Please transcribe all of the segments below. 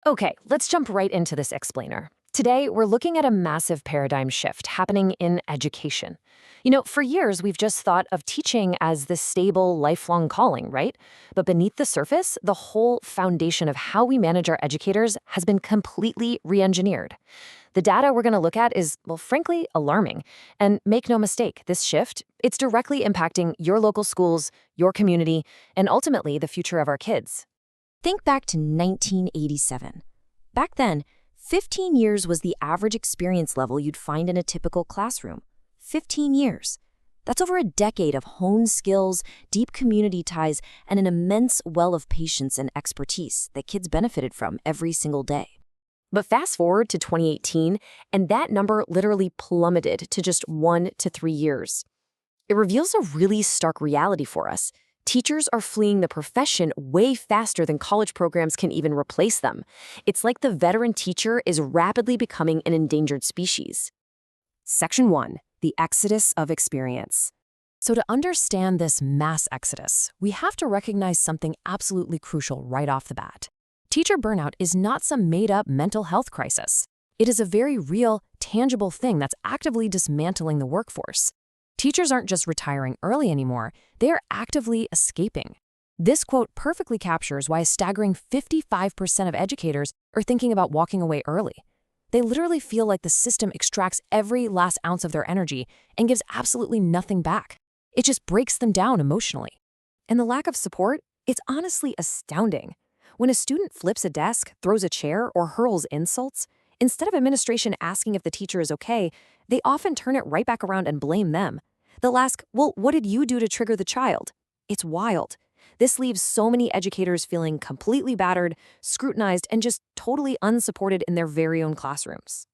Okay, let's jump right into this explainer. Today, we're looking at a massive paradigm shift happening in education. For years, we've just thought of teaching as this stable, lifelong calling, right? But beneath the surface, the whole foundation of how we manage our educators has been completely re-engineered. The data we're going to look at is, well, frankly, alarming. And make no mistake, this shift, it's directly impacting your local schools, your community, and ultimately the future of our kids. Think back to 1987. Back then, 15 years was the average experience level you'd find in a typical classroom. 15 years. That's over a decade of honed skills, deep community ties, and an immense well of patience and expertise that kids benefited from every single day. But fast forward to 2018, and that number literally plummeted to just 1 to 3 years. It reveals a really stark reality for us. Teachers are fleeing the profession way faster than college programs can even replace them. It's like the veteran teacher is rapidly becoming an endangered species. Section 1. The Exodus of Experience. So to understand this mass exodus, we have to recognize something absolutely crucial right off the bat. Teacher burnout is not some made-up mental health crisis. It is a very real, tangible thing that's actively dismantling the workforce. Teachers aren't just retiring early anymore, they are actively escaping. This quote perfectly captures why a staggering 55% of educators are thinking about walking away early. They literally feel like the system extracts every last ounce of their energy and gives absolutely nothing back. It just breaks them down emotionally. And the lack of support, it's honestly astounding. When a student flips a desk, throws a chair, or hurls insults, instead of administration asking if the teacher is okay, they often turn it right back around and blame them. They'll ask, well, what did you do to trigger the child? It's wild. This leaves so many educators feeling completely battered, scrutinized, and just totally unsupported in their very own classrooms.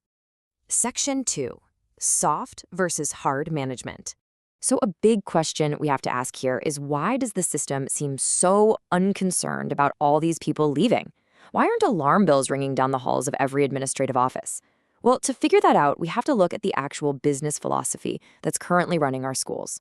Section 2. Soft versus hard management. So a big question we have to ask here is, why does the system seem so unconcerned about all these people leaving? Why aren't alarm bells ringing down the halls of every administrative office? Well, to figure that out, we have to look at the actual business philosophy that's currently running our schools.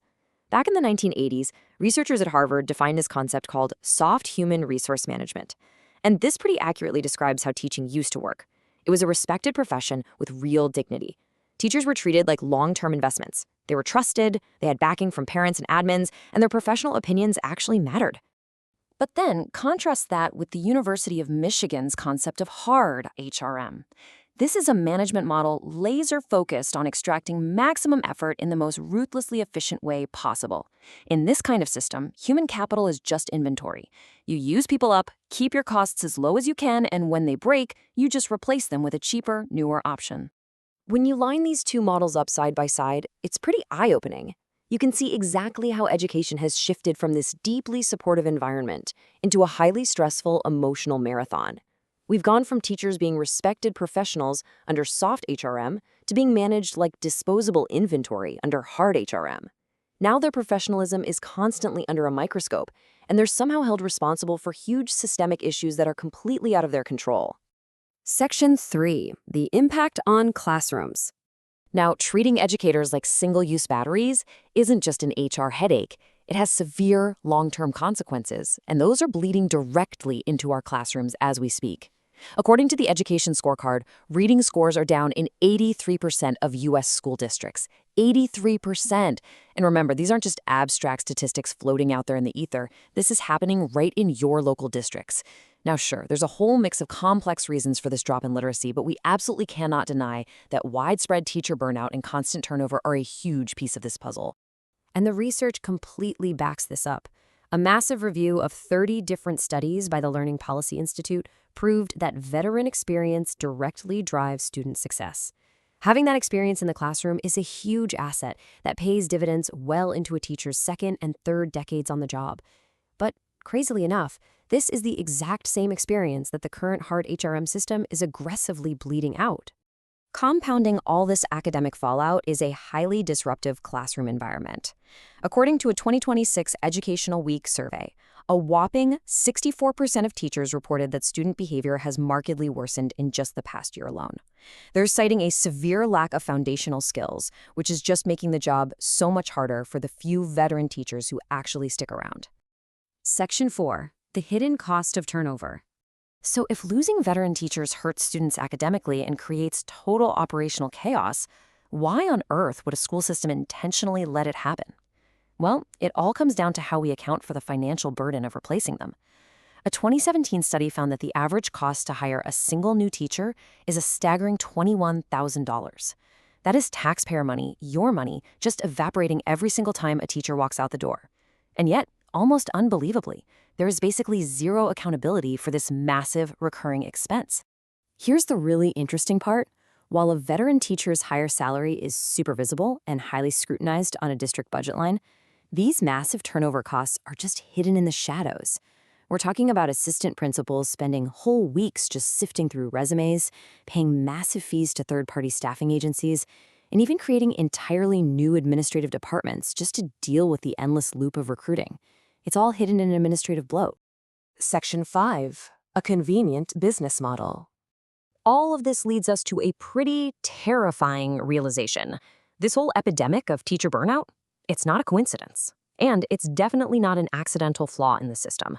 Back in the 1980s, researchers at Harvard defined this concept called soft human resource management. And this pretty accurately describes how teaching used to work. It was a respected profession with real dignity. Teachers were treated like long-term investments. They were trusted, they had backing from parents and admins, and their professional opinions actually mattered. But then contrast that with the University of Michigan's concept of hard HRM. This is a management model laser-focused on extracting maximum effort in the most ruthlessly efficient way possible. In this kind of system, human capital is just inventory. You use people up, keep your costs as low as you can, and when they break, you just replace them with a cheaper, newer option. When you line these two models up side by side, it's pretty eye-opening. You can see exactly how education has shifted from this deeply supportive environment into a highly stressful, emotional marathon. We've gone from teachers being respected professionals under soft HRM to being managed like disposable inventory under hard HRM. Now their professionalism is constantly under a microscope, and they're somehow held responsible for huge systemic issues that are completely out of their control. Section 3. The Impact on Classrooms. Now, treating educators like single-use batteries isn't just an HR headache. It has severe long-term consequences, and those are bleeding directly into our classrooms as we speak. According to the Education Scorecard, reading scores are down in 83% of U.S. school districts. 83%! And remember, these aren't just abstract statistics floating out there in the ether. This is happening right in your local districts. Now, sure, there's a whole mix of complex reasons for this drop in literacy, but we absolutely cannot deny that widespread teacher burnout and constant turnover are a huge piece of this puzzle. And the research completely backs this up. A massive review of 30 different studies by the Learning Policy Institute proved that veteran experience directly drives student success. Having that experience in the classroom is a huge asset that pays dividends well into a teacher's second and third decades on the job. But crazily enough, this is the exact same experience that the current hard HRM system is aggressively bleeding out. Compounding all this academic fallout is a highly disruptive classroom environment. According to a 2026 Educational Week survey, a whopping 64% of teachers reported that student behavior has markedly worsened in just the past year alone. They're citing a severe lack of foundational skills, which is just making the job so much harder for the few veteran teachers who actually stick around. Section 4. The Hidden Cost of Turnover. So if losing veteran teachers hurts students academically and creates total operational chaos, why on earth would a school system intentionally let it happen? Well, it all comes down to how we account for the financial burden of replacing them. A 2017 study found that the average cost to hire a single new teacher is a staggering $21,000. That is taxpayer money, your money, just evaporating every single time a teacher walks out the door. And yet, almost unbelievably, there is basically zero accountability for this massive recurring expense. Here's the really interesting part. While a veteran teacher's higher salary is super visible and highly scrutinized on a district budget line, these massive turnover costs are just hidden in the shadows. We're talking about assistant principals spending whole weeks just sifting through resumes, paying massive fees to third-party staffing agencies, and even creating entirely new administrative departments just to deal with the endless loop of recruiting. It's all hidden in an administrative bloat. Section 5. A convenient business model. All of this leads us to a pretty terrifying realization. This whole epidemic of teacher burnout, it's not a coincidence. And it's definitely not an accidental flaw in the system.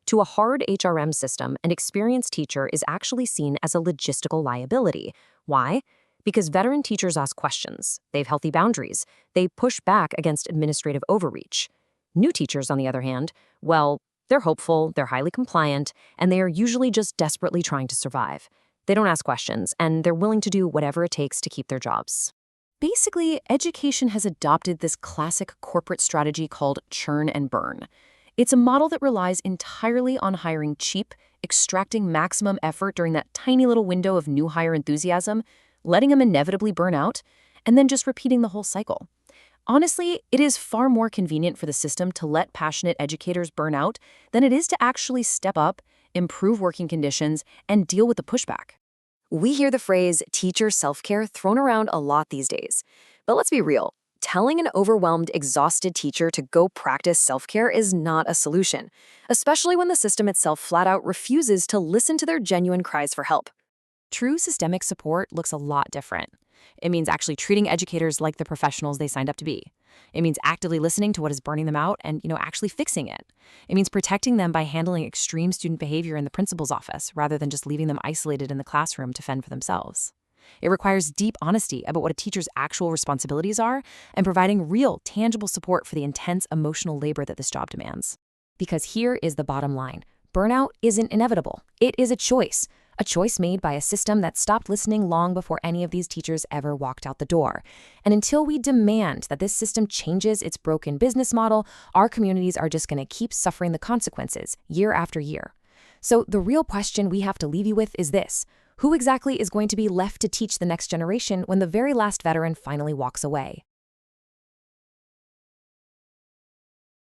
To a hard HRM system, an experienced teacher is actually seen as a logistical liability. Why? Because veteran teachers ask questions, they have healthy boundaries, they push back against administrative overreach. New teachers, on the other hand, well, they're hopeful, they're highly compliant, and they are usually just desperately trying to survive. They don't ask questions, and they're willing to do whatever it takes to keep their jobs. Basically, education has adopted this classic corporate strategy called churn and burn. It's a model that relies entirely on hiring cheap, extracting maximum effort during that tiny little window of new hire enthusiasm, letting them inevitably burn out, and then just repeating the whole cycle. Honestly, it is far more convenient for the system to let passionate educators burn out than it is to actually step up, improve working conditions, and deal with the pushback. We hear the phrase teacher self-care thrown around a lot these days. But let's be real. Telling an overwhelmed, exhausted teacher to go practice self-care is not a solution, especially when the system itself flat out refuses to listen to their genuine cries for help. True systemic support looks a lot different. It means actually treating educators like the professionals they signed up to be. It means actively listening to what is burning them out and, actually fixing it. It means protecting them by handling extreme student behavior in the principal's office rather than just leaving them isolated in the classroom to fend for themselves. It requires deep honesty about what a teacher's actual responsibilities are and providing real, tangible support for the intense emotional labor that this job demands. Because here is the bottom line. Burnout isn't inevitable. It is a choice made by a system that stopped listening long before any of these teachers ever walked out the door. And until we demand that this system changes its broken business model, our communities are just going to keep suffering the consequences year after year. So the real question we have to leave you with is this. Who exactly is going to be left to teach the next generation when the very last veteran finally walks away?